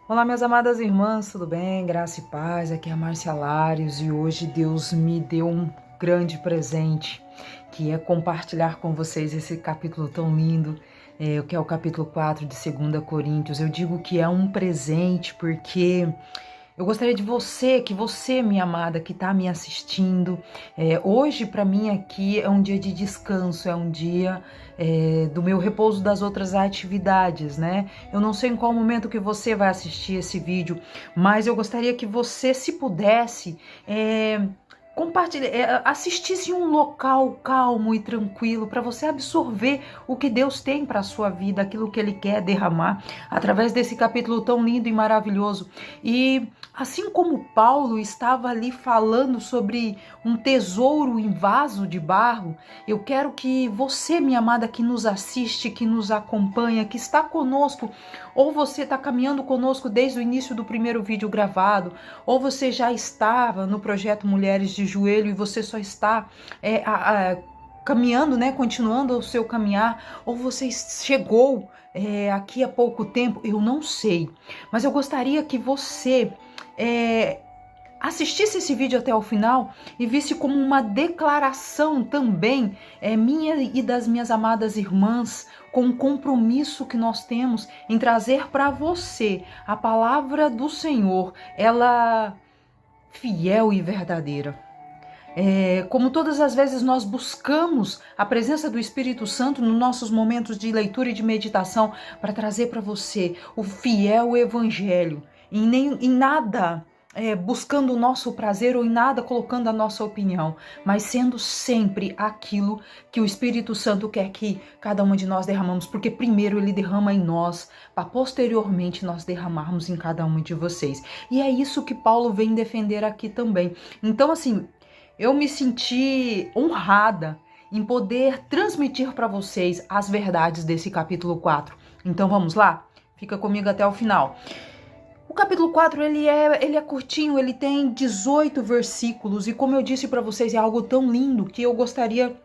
Olá, minhas amadas irmãs, tudo bem? Graça e paz, aqui é a Márcia Lários e hoje Deus me deu um grande presente, que é compartilhar com vocês esse capítulo tão lindo, que é o capítulo 4 de 2 Coríntios. Eu digo que é um presente porque eu gostaria de que você, minha amada, que está me assistindo, hoje para mim aqui é um dia de descanso, é um dia do meu repouso das outras atividades, né? Eu não sei em qual momento que você vai assistir esse vídeo, mas eu gostaria que você, se pudesse, assistisse em um local calmo e tranquilo para você absorver o que Deus tem para a sua vida, aquilo que Ele quer derramar através desse capítulo tão lindo e maravilhoso. E assim como Paulo estava ali falando sobre um tesouro em vaso de barro, eu quero que você, minha amada, que nos assiste, que nos acompanha, que está conosco, ou você está caminhando conosco desde o início do primeiro vídeo gravado, ou você já estava no projeto Mulheres de Joelho e você só está caminhando, né, continuando o seu caminhar, ou você chegou aqui há pouco tempo, eu não sei, mas eu gostaria que você assistisse esse vídeo até o final e visse como uma declaração também minha e das minhas amadas irmãs, com um compromisso que nós temos em trazer para você a palavra do Senhor, ela fiel e verdadeira. Como todas as vezes nós buscamos a presença do Espírito Santo nos nossos momentos de leitura e de meditação para trazer para você o fiel evangelho, em nada buscando o nosso prazer ou em nada colocando a nossa opinião, mas sendo sempre aquilo que o Espírito Santo quer que cada uma de nós derramamos, porque primeiro Ele derrama em nós, para posteriormente nós derramarmos em cada uma de vocês. E é isso que Paulo vem defender aqui também. Então, assim, eu me senti honrada em poder transmitir para vocês as verdades desse capítulo 4. Então vamos lá? Fica comigo até o final. O capítulo 4 ele é curtinho, ele tem 18 versículos e como eu disse para vocês, é algo tão lindo que eu gostaria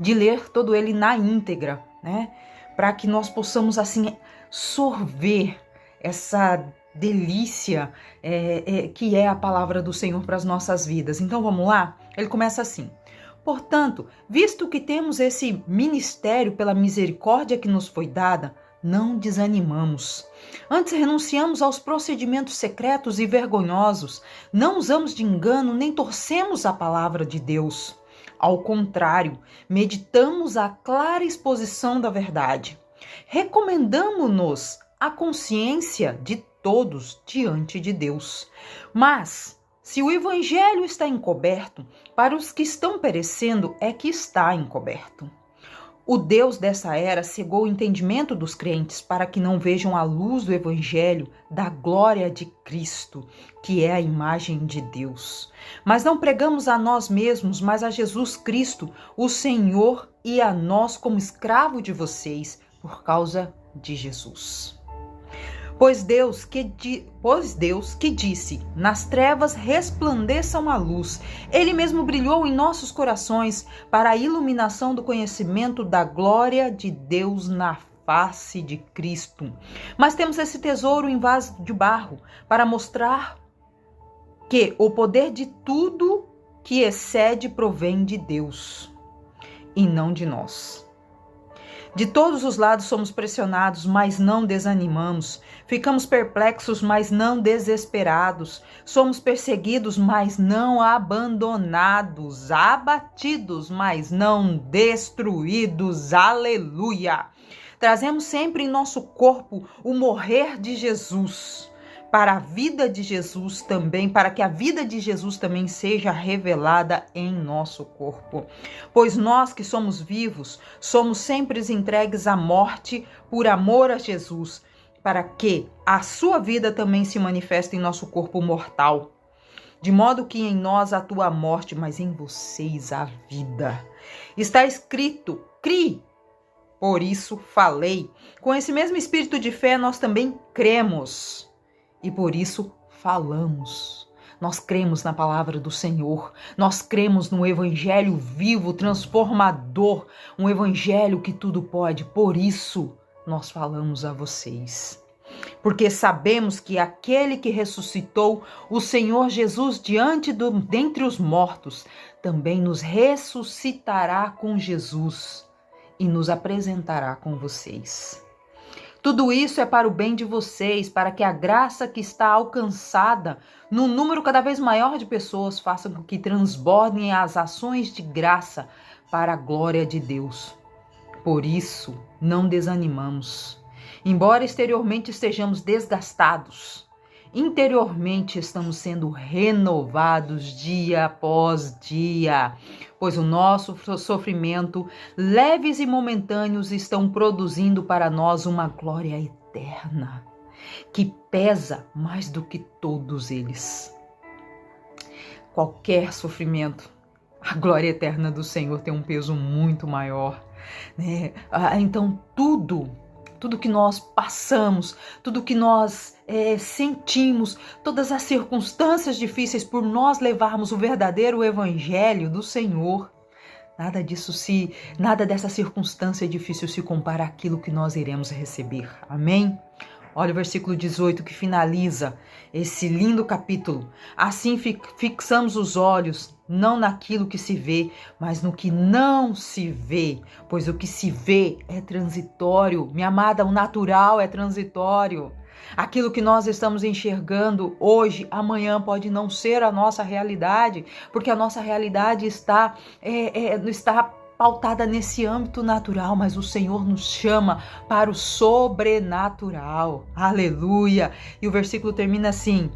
de ler todo ele na íntegra, né? Para que nós possamos assim sorver essa delícia que é a palavra do Senhor para as nossas vidas. Então vamos lá? Ele começa assim: portanto, visto que temos esse ministério pela misericórdia que nos foi dada, não desanimamos. Antes renunciamos aos procedimentos secretos e vergonhosos, não usamos de engano nem torcemos a palavra de Deus. Ao contrário, meditamos a clara exposição da verdade. Recomendamo-nos a consciência de todos diante de Deus. Mas, se o evangelho está encoberto, para os que estão perecendo é que está encoberto. O Deus dessa era cegou o entendimento dos crentes para que não vejam a luz do evangelho da glória de Cristo, que é a imagem de Deus. Mas não pregamos a nós mesmos, mas a Jesus Cristo, o Senhor, e a nós como escravo de vocês, por causa de Jesus. Pois Deus que disse, nas trevas resplandeçam a luz, Ele mesmo brilhou em nossos corações para a iluminação do conhecimento da glória de Deus na face de Cristo. Mas temos esse tesouro em vaso de barro para mostrar que o poder de tudo que excede provém de Deus e não de nós. De todos os lados somos pressionados, mas não desanimamos. Ficamos perplexos, mas não desesperados. Somos perseguidos, mas não abandonados. Abatidos, mas não destruídos. Aleluia! Trazemos sempre em nosso corpo o morrer de Jesus, para a vida de Jesus também, para que a vida de Jesus também seja revelada em nosso corpo. Pois nós que somos vivos, somos sempre entregues à morte por amor a Jesus, para que a sua vida também se manifeste em nosso corpo mortal. De modo que em nós atua a morte, mas em vocês a vida. Está escrito, crie. Por isso falei. Com esse mesmo espírito de fé, nós também cremos. E por isso falamos. Nós cremos na palavra do Senhor. Nós cremos no evangelho vivo, transformador. Um evangelho que tudo pode. Por isso nós falamos a vocês. porque sabemos que aquele que ressuscitou o Senhor Jesus dentre os mortos, também nos ressuscitará com Jesus e nos apresentará com vocês. Tudo isso é para o bem de vocês, para que a graça que está alcançada num número cada vez maior de pessoas faça com que transbordem as ações de graça para a glória de Deus. Por isso, não desanimamos. Embora exteriormente estejamos desgastados, interiormente estamos sendo renovados dia após dia, pois o nosso sofrimento, leves e momentâneos, estão produzindo para nós uma glória eterna, que pesa mais do que todos eles. Qualquer sofrimento, a glória eterna do Senhor tem um peso muito maior, né? Então tudo que nós passamos, tudo que nós sentimos, todas as circunstâncias difíceis, por nós levarmos o verdadeiro evangelho do Senhor, nada dessa circunstância difícil se compara àquilo que nós iremos receber. Amém? Olha o versículo 18 que finaliza esse lindo capítulo. Assim fixamos os olhos, não naquilo que se vê, mas no que não se vê, pois o que se vê é transitório. Minha amada, o natural é transitório. Aquilo que nós estamos enxergando hoje, amanhã pode não ser a nossa realidade, porque a nossa realidade está pautada nesse âmbito natural, mas o Senhor nos chama para o sobrenatural. Aleluia! E o versículo termina assim: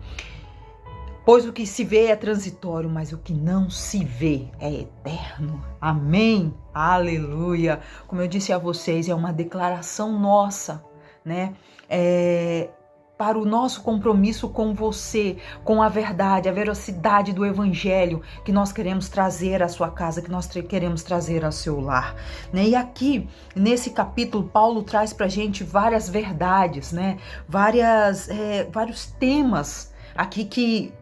pois o que se vê é transitório, mas o que não se vê é eterno. Amém? Aleluia! Como eu disse a vocês, é uma declaração nossa, né? Para o nosso compromisso com você, com a verdade, a veracidade do evangelho que nós queremos trazer à sua casa, que nós queremos trazer ao seu lar, né? E aqui, nesse capítulo, Paulo traz pra gente várias verdades, né? Vários temas aqui que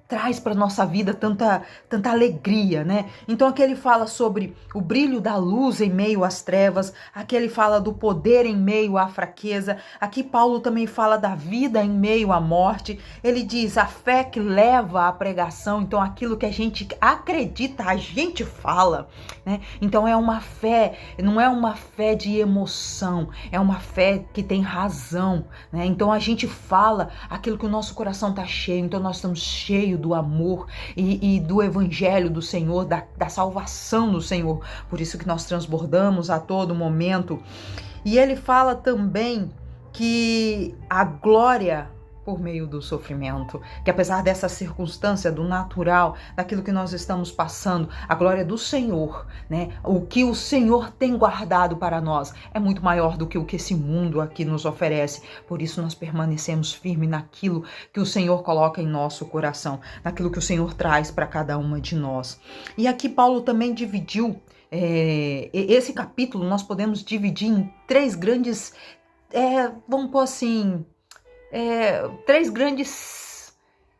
traz para nossa vida tanta alegria, né? Então aqui ele fala sobre o brilho da luz em meio às trevas, aqui ele fala do poder em meio à fraqueza, aqui Paulo também fala da vida em meio à morte, ele diz a fé que leva à pregação, então aquilo que a gente acredita, a gente fala, né? Então é uma fé, não é uma fé de emoção, é uma fé que tem razão, né? Então a gente fala aquilo que o nosso coração tá cheio, então nós estamos cheios do amor e do evangelho do Senhor, da salvação do Senhor. Por isso que nós transbordamos a todo momento. E ele fala também que a glória por meio do sofrimento, que apesar dessa circunstância do natural, daquilo que nós estamos passando, a glória do Senhor, né? O que o Senhor tem guardado para nós é muito maior do que o que esse mundo aqui nos oferece. Por isso nós permanecemos firmes naquilo que o Senhor coloca em nosso coração, naquilo que o Senhor traz para cada uma de nós. E aqui Paulo também dividiu esse capítulo, nós podemos dividir em três grandes, vamos pôr assim, três grandes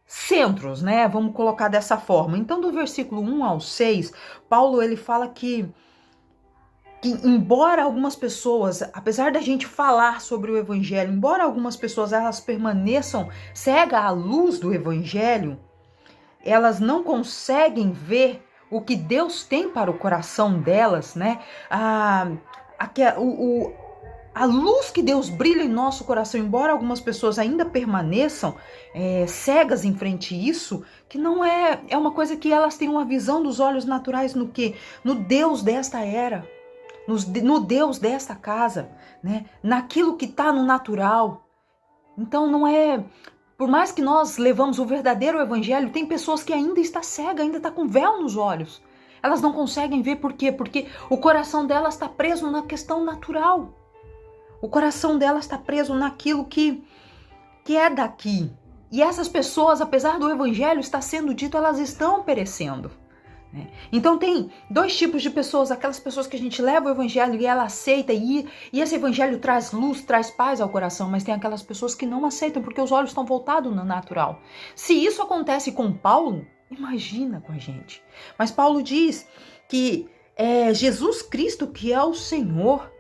centros, né? Vamos colocar dessa forma. Então, do versículo 1 ao 6, Paulo ele fala que embora algumas pessoas, apesar da gente falar sobre o evangelho, embora algumas pessoas elas permaneçam cegas à luz do evangelho, elas não conseguem ver o que Deus tem para o coração delas, né? A luz que Deus brilha em nosso coração, embora algumas pessoas ainda permaneçam cegas em frente a isso, que não é uma coisa que elas têm uma visão dos olhos naturais no quê? No Deus desta era, no Deus desta casa, né? Naquilo que está no natural. Então não é... Por mais que nós levamos o verdadeiro evangelho, tem pessoas que ainda está cega, ainda está com véu nos olhos. Elas não conseguem ver por quê? Porque o coração delas está preso na questão natural. O coração delas está preso naquilo que é daqui. E essas pessoas, apesar do evangelho estar sendo dito, elas estão perecendo, né? Então tem dois tipos de pessoas, aquelas pessoas que a gente leva o evangelho e ela aceita e esse evangelho traz luz, traz paz ao coração, mas tem aquelas pessoas que não aceitam porque os olhos estão voltados no natural. Se isso acontece com Paulo, imagina com a gente. Mas Paulo diz que é Jesus Cristo que é o Senhor,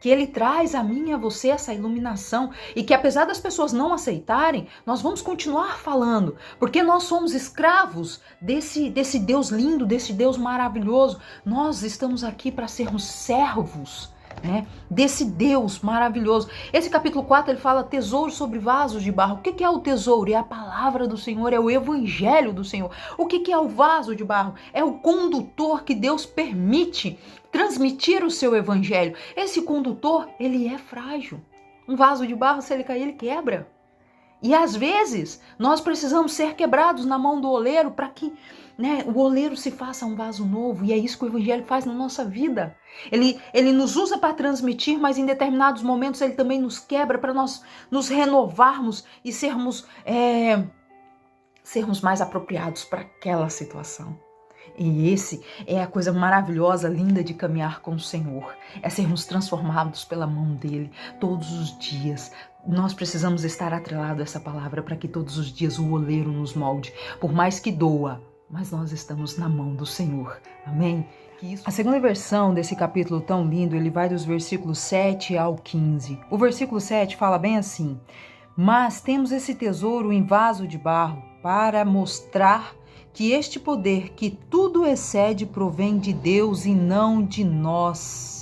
que Ele traz a mim e a você essa iluminação e que apesar das pessoas não aceitarem, nós vamos continuar falando, porque nós somos escravos desse Deus lindo, desse Deus maravilhoso. Nós estamos aqui para sermos servos, né, desse Deus maravilhoso. Esse capítulo 4 ele fala tesouro sobre vasos de barro. O que é o tesouro? É a palavra do Senhor, é o evangelho do Senhor. O que é o vaso de barro? É o condutor que Deus permite transmitir o seu evangelho. Esse condutor, ele é frágil. Um vaso de barro, se ele cair, ele quebra. E às vezes, nós precisamos ser quebrados na mão do oleiro para que, né, o oleiro se faça um vaso novo. E é isso que o evangelho faz na nossa vida. Ele nos usa para transmitir, mas em determinados momentos ele também nos quebra para nós nos renovarmos e sermos mais apropriados para aquela situação. E esse é a coisa maravilhosa, linda de caminhar com o Senhor. É sermos transformados pela mão dele todos os dias. Nós precisamos estar atrelados a essa palavra para que todos os dias o oleiro nos molde. Por mais que doa, mas nós estamos na mão do Senhor. Amém? A segunda versão desse capítulo tão lindo, ele vai dos versículos 7 ao 15. O versículo 7 fala bem assim: mas temos esse tesouro em vaso de barro para mostrar que este poder que tudo excede provém de Deus e não de nós.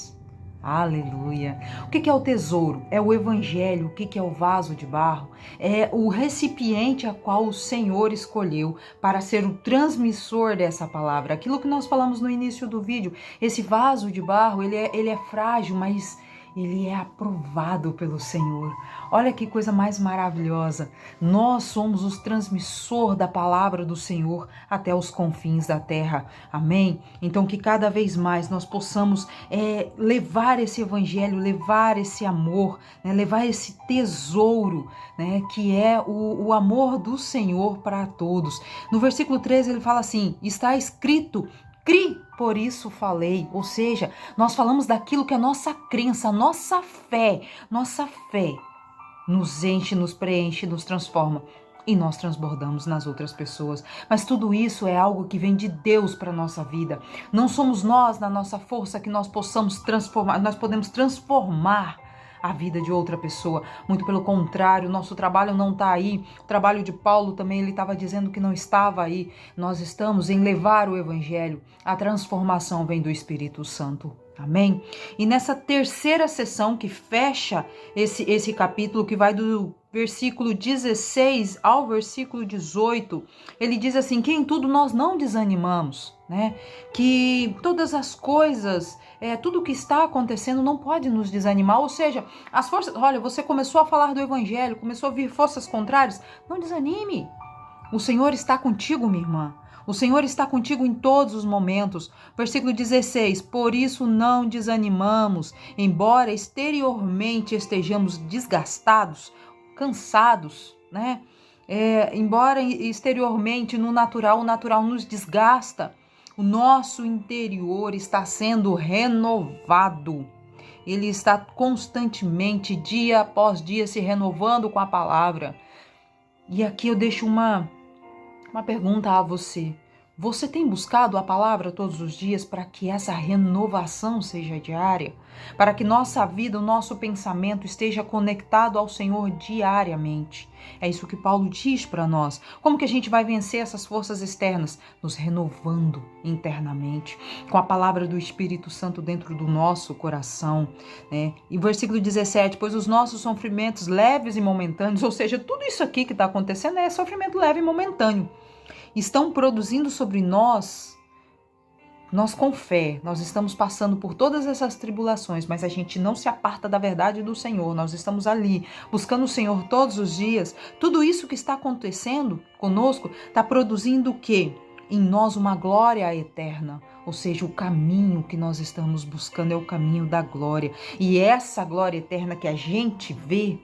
Aleluia! O que é o tesouro? É o evangelho. O que é o vaso de barro? É o recipiente a qual o Senhor escolheu para ser o transmissor dessa palavra. Aquilo que nós falamos no início do vídeo, esse vaso de barro, ele é frágil, mas ele é aprovado pelo Senhor. Olha que coisa mais maravilhosa. Nós somos os transmissor da palavra do Senhor até os confins da terra. Amém? Então que cada vez mais nós possamos levar esse evangelho, levar esse amor, né? Levar esse tesouro, né? Que é o amor do Senhor para todos. No versículo 13 ele fala assim: está escrito, cri, por isso falei. Ou seja, nós falamos daquilo que a nossa crença, a nossa fé nos enche, nos preenche, nos transforma. E nós transbordamos nas outras pessoas. Mas tudo isso é algo que vem de Deus para a nossa vida. Não somos nós, na nossa força, que nós possamos transformar, nós podemos transformar a vida de outra pessoa. Muito pelo contrário, nosso trabalho não está aí. O trabalho de Paulo também, ele estava dizendo que não estava aí. Nós estamos em levar o evangelho. A transformação vem do Espírito Santo. Amém? E nessa terceira sessão que fecha esse capítulo, que vai do versículo 16 ao versículo 18, ele diz assim, que em tudo nós não desanimamos, né? Que todas as coisas, tudo que está acontecendo não pode nos desanimar, ou seja, as forças, olha, você começou a falar do evangelho, começou a vir forças contrárias, não desanime. O Senhor está contigo, minha irmã. O Senhor está contigo em todos os momentos. Versículo 16, por isso não desanimamos, embora exteriormente estejamos desgastados, cansados, né? Embora exteriormente o natural nos desgasta, o nosso interior está sendo renovado. Ele está constantemente, dia após dia, se renovando com a palavra. E aqui eu deixo uma pergunta a você. Você tem buscado a palavra todos os dias para que essa renovação seja diária? Para que nossa vida, o nosso pensamento esteja conectado ao Senhor diariamente? É isso que Paulo diz para nós. Como que a gente vai vencer essas forças externas? Nos renovando internamente, com a palavra do Espírito Santo dentro do nosso coração, né? E versículo 17, pois os nossos sofrimentos leves e momentâneos, ou seja, tudo isso aqui que está acontecendo é sofrimento leve e momentâneo, estão produzindo sobre nós com fé, nós estamos passando por todas essas tribulações, mas a gente não se aparta da verdade do Senhor, nós estamos ali, buscando o Senhor todos os dias. Tudo isso que está acontecendo conosco está produzindo o quê? Em nós uma glória eterna, ou seja, o caminho que nós estamos buscando é o caminho da glória, e essa glória eterna que a gente vê,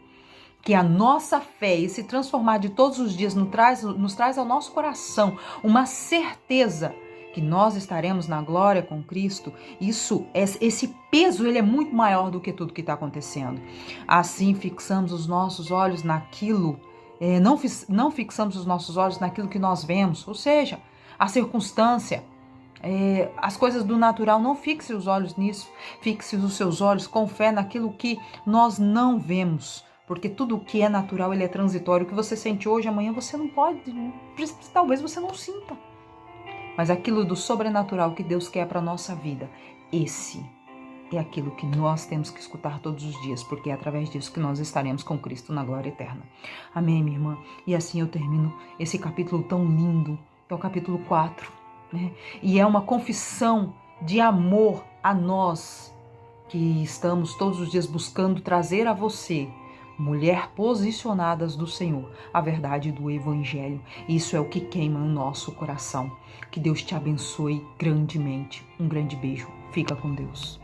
que a nossa fé, esse transformar de todos os dias nos traz ao nosso coração uma certeza que nós estaremos na glória com Cristo. Esse peso, ele é muito maior do que tudo que está acontecendo. Assim, fixamos os nossos olhos naquilo, não fixamos os nossos olhos naquilo que nós vemos, ou seja, a circunstância, as coisas do natural, não fixe os olhos nisso. Fixe os seus olhos com fé naquilo que nós não vemos. Porque tudo o que é natural, ele é transitório. O que você sente hoje, amanhã você não pode, talvez você não sinta. Mas aquilo do sobrenatural que Deus quer para a nossa vida, esse é aquilo que nós temos que escutar todos os dias, porque é através disso que nós estaremos com Cristo na glória eterna. Amém, minha irmã? E assim eu termino esse capítulo tão lindo, que é o capítulo 4, né? E é uma confissão de amor a nós, que estamos todos os dias buscando trazer a você, mulher posicionadas do Senhor, a verdade do Evangelho. Isso é o que queima o nosso coração. Que Deus te abençoe grandemente. Um grande beijo. Fica com Deus.